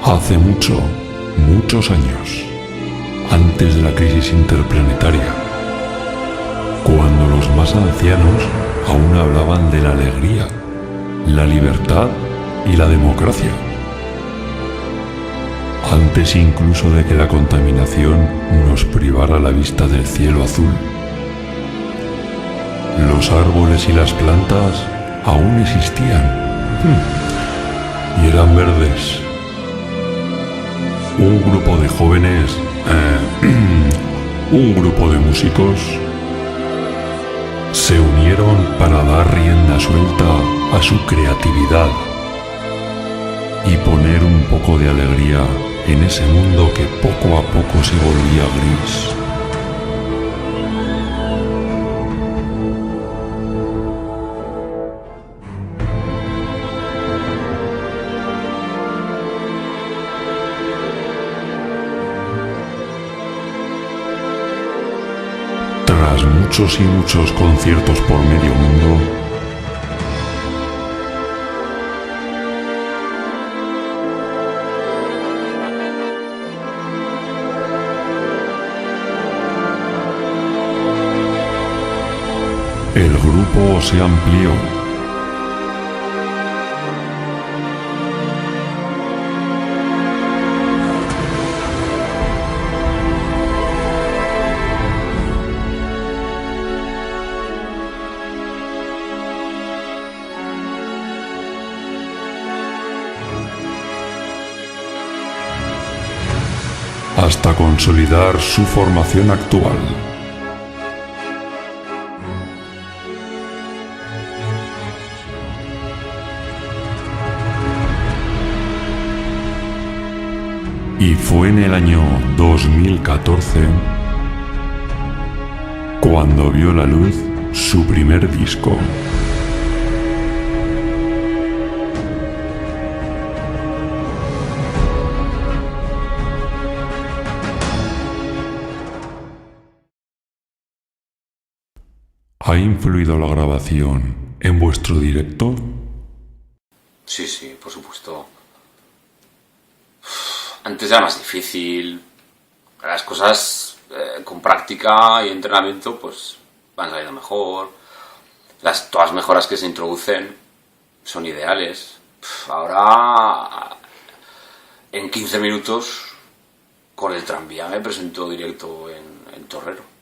Hace muchos años, antes de la crisis interplanetaria, cuando los más ancianos aún hablaban de la alegría, la libertad y la democracia, antes incluso de que la contaminación nos privara la vista del cielo azul. Los árboles y las plantas aún existían y eran verdes. Un grupo de jóvenes, un grupo de músicos, se unieron para dar rienda suelta a su creatividad y poner un poco de alegría en ese mundo que poco a poco se volvía gris. Tras muchos y muchos conciertos por medio mundo, el grupo se amplió. Hasta consolidar su formación actual. Y fue en el año 2014 cuando vio la luz su primer disco. ¿Ha influido la grabación en vuestro directo? Sí, por supuesto. Antes era más difícil. Las cosas con práctica y entrenamiento pues van saliendo mejor. Todas las mejoras que se introducen son ideales. Ahora en 15 minutos con el tranvía me presento directo en Torrero.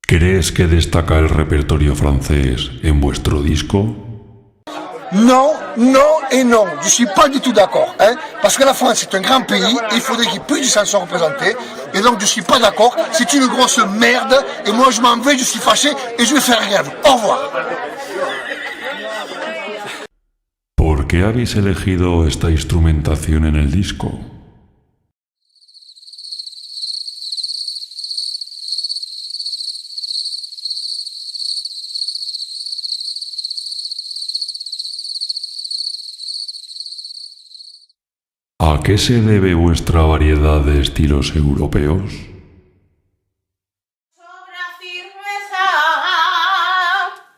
¿Crees que destaca el repertorio francés en vuestro disco? Non et non. Je suis pas du tout d'accord. Parce que la France est un grand pays, il faudrait qu'il y ait plus de chansons représentées. Et donc je suis pas d'accord. C'est une grosse merde. Et moi je m'en vais, je suis fâché et je vais faire grève. Au revoir. ¿Por qué habéis elegido esta instrumentación en el disco? ¿A qué se debe vuestra variedad de estilos europeos?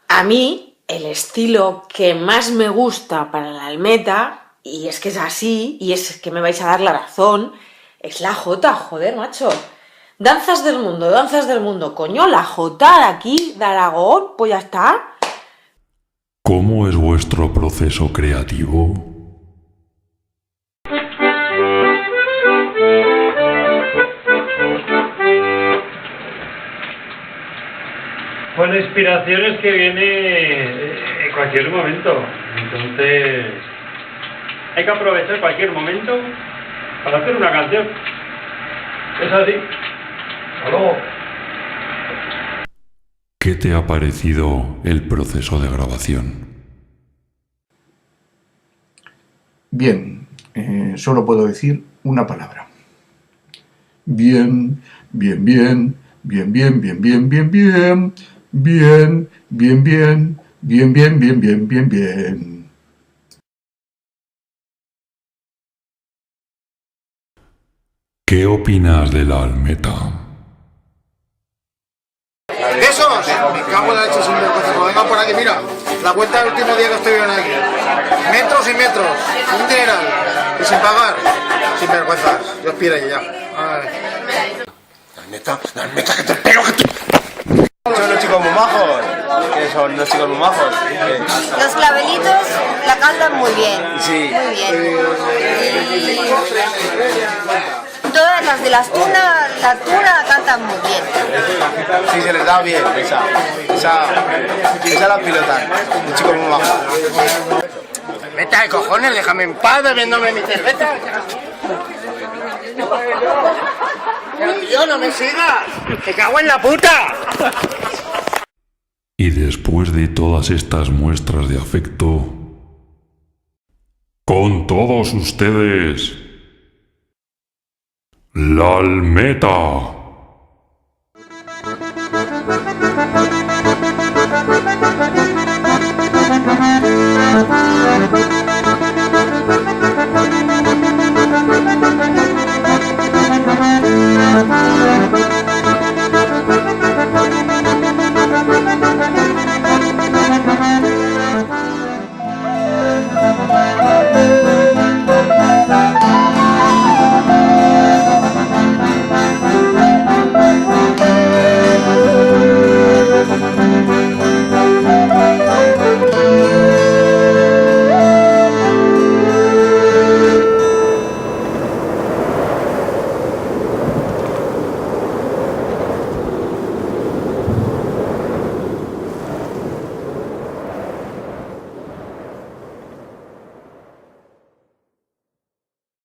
A mí, el estilo que más me gusta para la almeta, y es que es así, y es que me vais a dar la razón, es la jota, joder, macho. Danzas del mundo, coño, la jota de aquí, de Aragón, pues ya está. ¿Cómo es vuestro proceso creativo? Pues la inspiración es que viene en cualquier momento, entonces hay que aprovechar cualquier momento para hacer una canción. Es así. Hasta luego. ¿Qué te ha parecido el proceso de grabación? Bien, solo puedo decir una palabra. Bien, bien, bien, bien, bien, bien, bien, bien, bien. Bien, bien, bien, bien, bien, bien, bien, bien, bien. ¿Qué opinas de la almeta? ¡Esos! Me cago en la leche sin vergüenza. Cuando vengan por aquí, mira, la cuenta del último día que estoy viviendo aquí. Metros y metros, un dineral. Y sin pagar. Sin vergüenzas. Dios pide ya. La neta que te pego, que te... Son los chicos muy majos. ¿Qué son los chicos muy majos? Los clavelitos la cantan muy bien. Sí. Muy bien. Y todas las de la tuna la cantan muy bien. Sí, se les da bien. Esa la pilotan. Los chicos muy majos. Vete de cojones, déjame en paz bebiéndome mi cerveza. Tío, no me sigas. ¡Te cago en la puta! Y después de todas estas muestras de afecto, con todos ustedes, la Almeta.